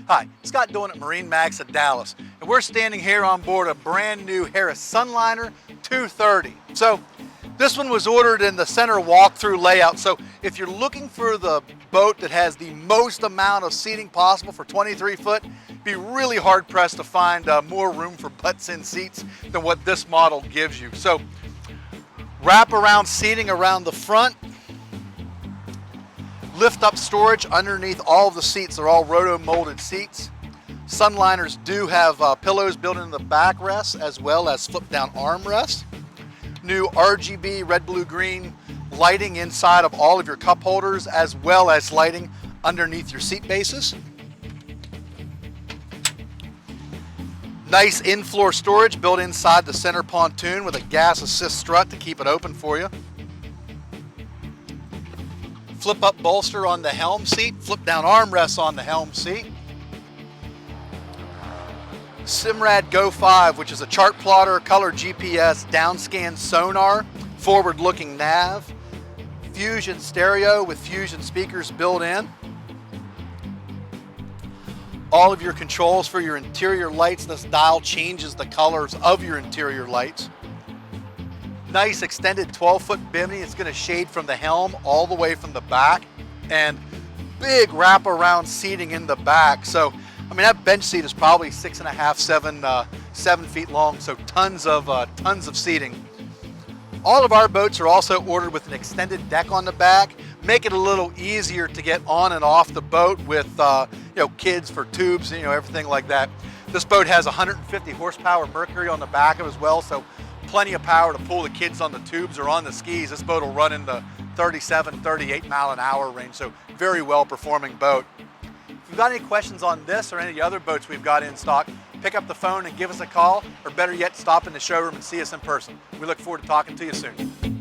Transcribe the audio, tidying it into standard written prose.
Hi, Scott Dolan at MarineMax at Dallas, and we're standing here on board a brand new Harris Sunliner 230. So this one was ordered in the center walkthrough layout, so if you're looking for the boat that has the most amount of seating possible for 23 foot, be really hard pressed to find more room for butts in seats than what this model gives you. So wrap around seating around the front, lift up storage underneath all of the seats. They're all roto molded seats. Sunliners do have pillows built into the backrests as well as flip down armrests. New RGB red, blue, green lighting inside of all of your cup holders as well as lighting underneath your seat bases. Nice in-floor storage built inside the center pontoon with a gas assist strut to keep it open for you. Flip up bolster on the helm seat, flip down armrests on the helm seat. Simrad Go 5, which is a chart plotter, color GPS, downscan sonar, forward looking nav, Fusion stereo with Fusion speakers built in. All of your controls for your interior lights. This dial changes the colors of your interior lights. Nice extended 12-foot bimini. It's going to shade from the helm all the way from the back, and big wraparound seating in the back. So, I mean, that bench seat is probably 6.5, 7 feet long. So tons of seating. All of our boats are also ordered with an extended deck on the back, make it a little easier to get on and off the boat with kids for tubes, everything like that. This boat has 150 horsepower Mercury on the back of it as well, so plenty of power to pull the kids on the tubes or on the skis. This boat will run in the 37, 38 mile an hour range, so very well performing boat. If you've got any questions on this or any of the other boats we've got in stock, pick up the phone and give us a call, or better yet, stop in the showroom and see us in person. We look forward to talking to you soon.